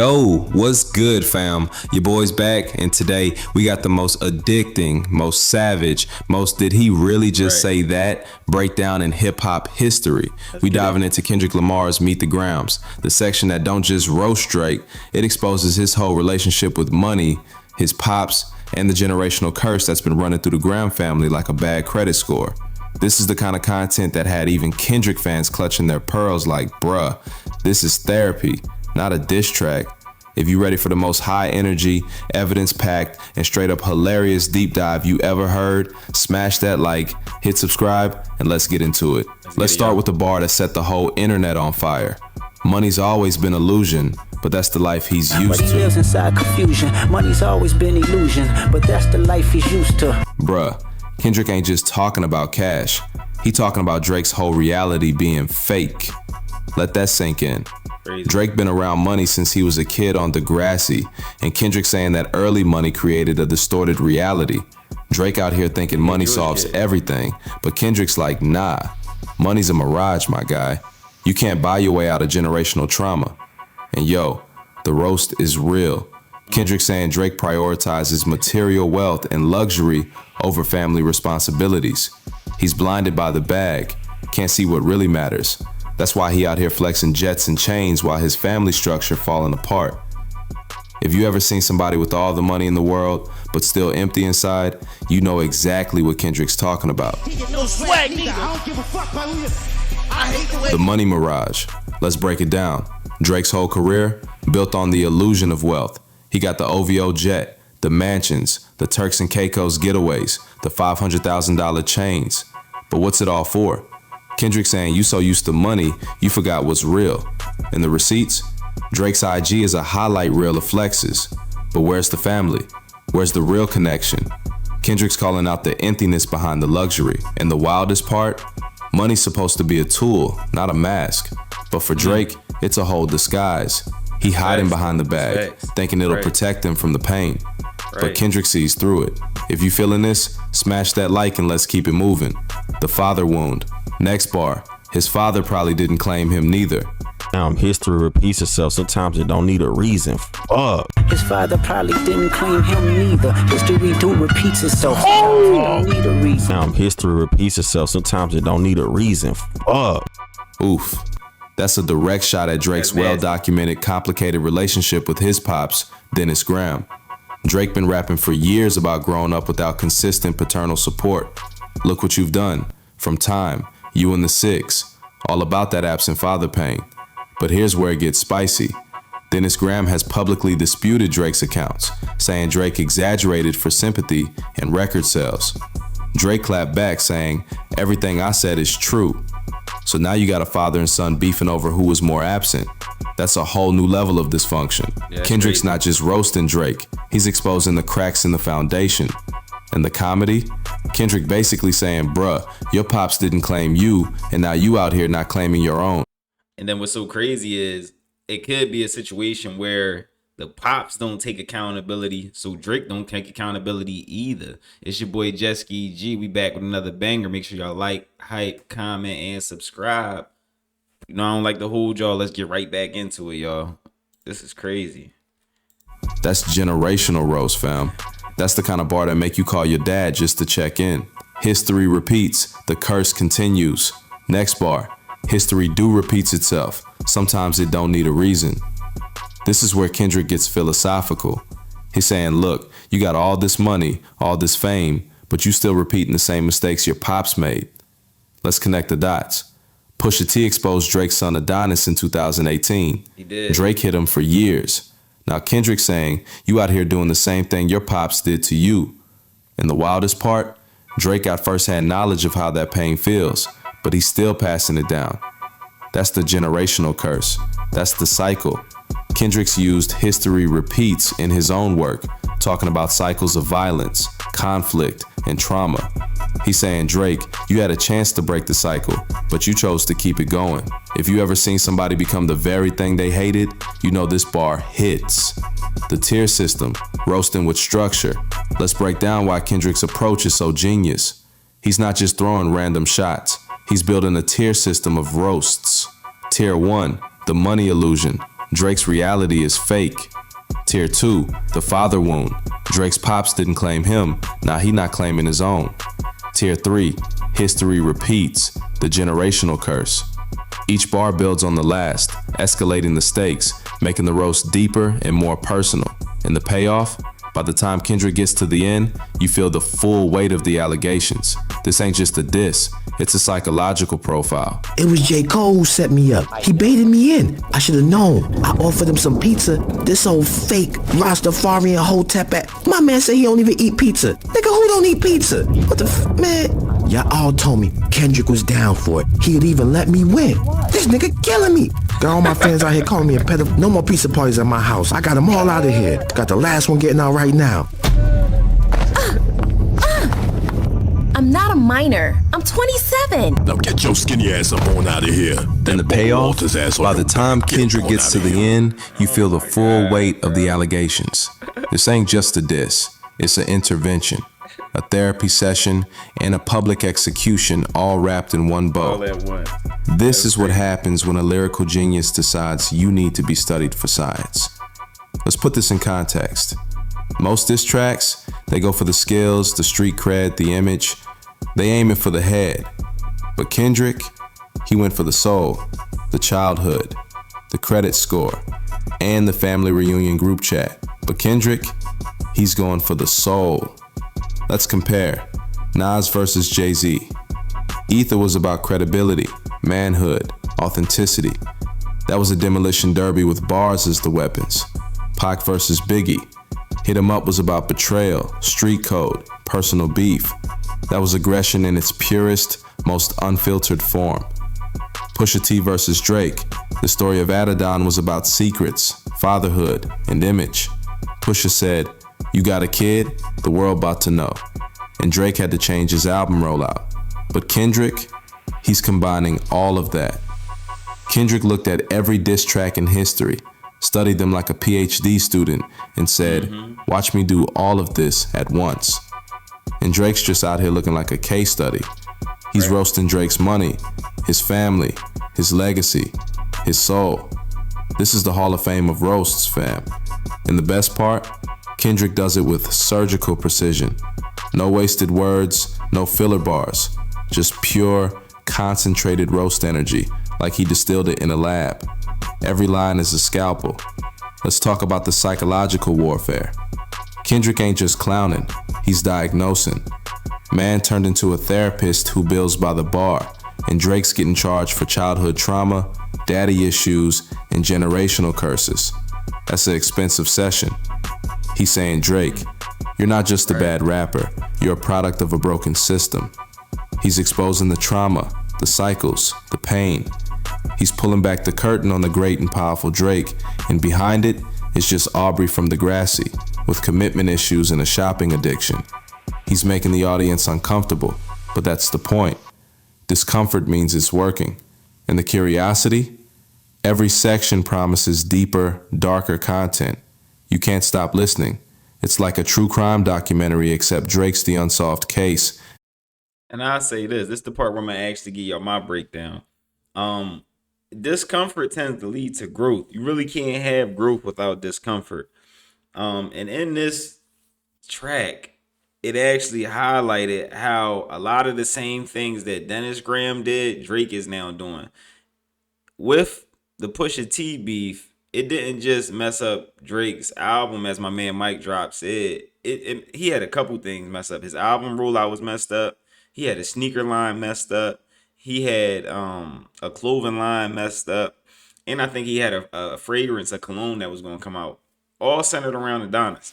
Yo, what's good, fam? Your boy's back, and today we got the most addicting, most savage, most did he really just say that breakdown in hip-hop history. We diving into Kendrick Lamar's Meet the Grams, the section that don't just roast Drake, it exposes his whole relationship with money, his pops, and the generational curse that's been running through the Graham family like a bad credit score. This is the kind of content that had even Kendrick fans clutching their pearls like, bruh, this is therapy, not a diss track. If you ready for the most high energy, evidence-packed, and straight up hilarious deep dive you ever heard, smash that like, hit subscribe, and let's get into it. Let's start with the bar that set the whole internet on fire. Money's always been illusion, but that's the life he's used to. But he lives inside confusion. Money's always been illusion, but that's the life he's used to. Bruh, Kendrick ain't just talking about cash. He talking about Drake's whole reality being fake. Let that sink in. Drake been around money since he was a kid on Degrassi, and Kendrick saying that early money created a distorted reality. Drake out here thinking money solves everything, but Kendrick's like, nah, money's a mirage, my guy. You can't buy your way out of generational trauma. And yo, the roast is real. Kendrick saying Drake prioritizes material wealth and luxury over family responsibilities. He's blinded by the bag, can't see what really matters. That's why he out here flexing jets and chains while his family structure falling apart. If you ever seen somebody with all the money in the world, but still empty inside, you know exactly what Kendrick's talking about. The money mirage. Let's break it down. Drake's whole career built on the illusion of wealth. He got the OVO jet, the mansions, the Turks and Caicos getaways, the $500,000 chains. But what's it all for? Kendrick saying you so used to money, you forgot what's real. In the receipts, Drake's IG is a highlight reel of flexes. But where's the family? Where's the real connection? Kendrick's calling out the emptiness behind the luxury. And the wildest part, money's supposed to be a tool, not a mask. But for Drake, it's a whole disguise. He hiding behind the bag, thinking it'll protect him from the pain. But Kendrick sees through it. If you feeling this, smash that like and let's keep it moving. The father wound. Next bar, his father probably didn't claim him neither. History repeats itself. Sometimes it don't need a reason. Fuck. His father probably didn't claim him neither. History do repeats itself. Sometimes it don't need a reason. History repeats itself. Sometimes it don't need a reason. Fuck. Oof. That's a direct shot at Drake's well-documented, complicated relationship with his pops, Dennis Graham. Drake been rapping for years about growing up without consistent paternal support. Look what you've done. From Time, You and the Six, all about that absent father pain. But here's where it gets spicy. Dennis Graham has publicly disputed Drake's accounts, saying Drake exaggerated for sympathy and record sales. Drake clapped back saying, everything I said is true. So now you got a father and son beefing over who was more absent. That's a whole new level of dysfunction. Kendrick's not just roasting Drake, he's exposing the cracks in the foundation. And the comedy? Kendrick basically saying, bruh, your pops didn't claim you, and now you out here not claiming your own. And then what's so crazy is it could be a situation where the pops don't take accountability, so Drake don't take accountability either. It's your boy Jesky G. We back with another banger. Make sure y'all like, hype, comment, and subscribe. You know, I don't like to hold y'all. Let's get right back into it, y'all. This is crazy. That's generational roast, fam. That's the kind of bar that make you call your dad just to check in. History repeats, the curse continues. Next bar, history do repeats itself. Sometimes it don't need a reason. This is where Kendrick gets philosophical. He's saying, look, you got all this money, all this fame, but you still repeating the same mistakes your pops made. Let's connect the dots. Pusha T exposed Drake's son Adonis in 2018. He did. Drake hit him for years. Now Kendrick saying, you out here doing the same thing your pops did to you. And the wildest part, Drake got firsthand knowledge of how that pain feels, but he's still passing it down. That's the generational curse. That's the cycle. Kendrick's used history repeats in his own work, talking about cycles of violence, conflict, and trauma. He's saying, Drake, you had a chance to break the cycle, but you chose to keep it going. If you ever seen somebody become the very thing they hated, you know this bar hits. The tier system, roasting with structure. Let's break down why Kendrick's approach is so genius. He's not just throwing random shots. He's building a tier system of roasts. Tier 1, the money illusion. Drake's reality is fake. Tier 2, the father wound. Drake's pops didn't claim him, now he not claiming his own. Tier 3, history repeats, the generational curse. Each bar builds on the last, escalating the stakes, making the roast deeper and more personal. And the payoff? By the time Kendrick gets to the end, you feel the full weight of the allegations. This ain't just a diss, it's a psychological profile. It was J. Cole who set me up. He baited me in. I should have known. I offered him some pizza. This old fake Rastafarian Hotep at. My man said he don't even eat pizza. Nigga, who don't eat pizza? What the man? Y'all all told me Kendrick was down for it. He'd even let me win. This nigga killing me. Got all my fans out here calling me a pedophile. No more pizza parties at my house. I got them all out of here. Got the last one getting out right now. I'm not a minor. I'm 27. Now get your skinny ass up on out of here. And the payoff? By the time Kendrick gets to the end, you feel the full weight of the allegations. This ain't just a diss. It's an intervention, a therapy session, and a public execution all wrapped in one bow. All at once. This is what happens when a lyrical genius decides you need to be studied for science. Let's put this in context. Most diss tracks, they go for the skills, the street cred, the image. They aiming for the head. But Kendrick, he went for the soul, the childhood, the credit score, and the family reunion group chat. But Kendrick, he's going for the soul. Let's compare. Nas versus Jay-Z. Ether was about credibility, manhood, authenticity. That was a demolition derby with bars as the weapons. Pac versus Biggie. Hit 'em Up was about betrayal, street code, personal beef. That was aggression in its purest, most unfiltered form. Pusha T versus Drake. The story of Abandonment was about secrets, fatherhood, and image. Pusha said, "You got a kid? The world about to know." And Drake had to change his album rollout. But Kendrick, he's combining all of that. Kendrick looked at every diss track in history, studied them like a PhD student, and said, "Watch me do all of this at once." And Drake's just out here looking like a case study. He's roasting Drake's money, his family, his legacy, his soul. This is the Hall of Fame of roasts, fam. And the best part, Kendrick does it with surgical precision. No wasted words, no filler bars, just pure, concentrated roast energy, like he distilled it in a lab. Every line is a scalpel. Let's talk about the psychological warfare. Kendrick ain't just clowning, he's diagnosing. Man turned into a therapist who bills by the bar, and Drake's getting charged for childhood trauma, daddy issues, and generational curses. That's an expensive session. He's saying, Drake, you're not just a bad rapper, you're a product of a broken system. He's exposing the trauma, the cycles, the pain. He's pulling back the curtain on the great and powerful Drake, and behind it is just Aubrey from Degrassi, with commitment issues and a shopping addiction. He's making the audience uncomfortable, but that's the point. Discomfort means it's working. And the curiosity? Every section promises deeper, darker content. You can't stop listening. It's like a true crime documentary, except Drake's the unsolved case. And I'll say this is the part where I'm going to actually give y'all my breakdown. Discomfort tends to lead to growth. You really can't have growth without discomfort. And in this track, it actually highlighted how a lot of the same things that Dennis Graham did, Drake is now doing. With the Pusha T beef, it didn't just mess up Drake's album, as my man Mike Drop said. He had a couple things mess up. His album rollout was messed up. He had a sneaker line messed up. He had a clothing line messed up. And I think he had a fragrance, a cologne that was going to come out. All centered around Adonis.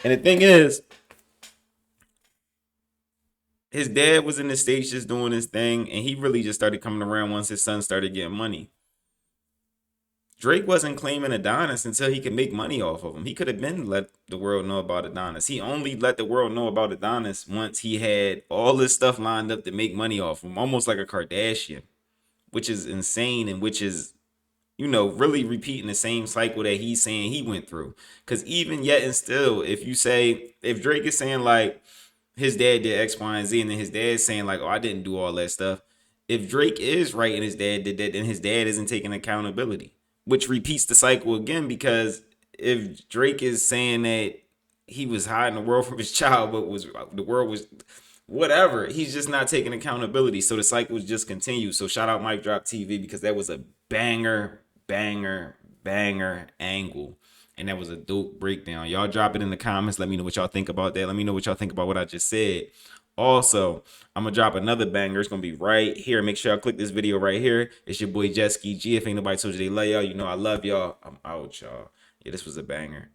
And the thing is, his dad was in the States just doing his thing, and he really just started coming around once his son started getting money. Drake wasn't claiming Adonis until he could make money off of him. He could have been let the world know about Adonis. He only let the world know about Adonis once he had all this stuff lined up to make money off him, almost like a Kardashian, which is insane and which is, really repeating the same cycle that he's saying he went through. Because even yet and still, if Drake is saying like his dad did X, Y, and Z, and then his dad's saying like, oh, I didn't do all that stuff. If Drake is right and his dad did that, then his dad isn't taking accountability. which repeats the cycle again, because if Drake is saying that he was hiding the world from his child, but the world was whatever, he's just not taking accountability. So the cycle was just continued. So shout out Mic Drop TV, because that was a banger angle. And that was a dope breakdown. Y'all drop it in the comments. Let me know what y'all think about that. Let me know what y'all think about what I just said. Also, I'm going to drop another banger. It's going to be right here. Make sure y'all click this video right here. It's your boy Jetski G. If ain't nobody told you they love y'all, you know I love y'all. I'm out, y'all. Yeah, this was a banger.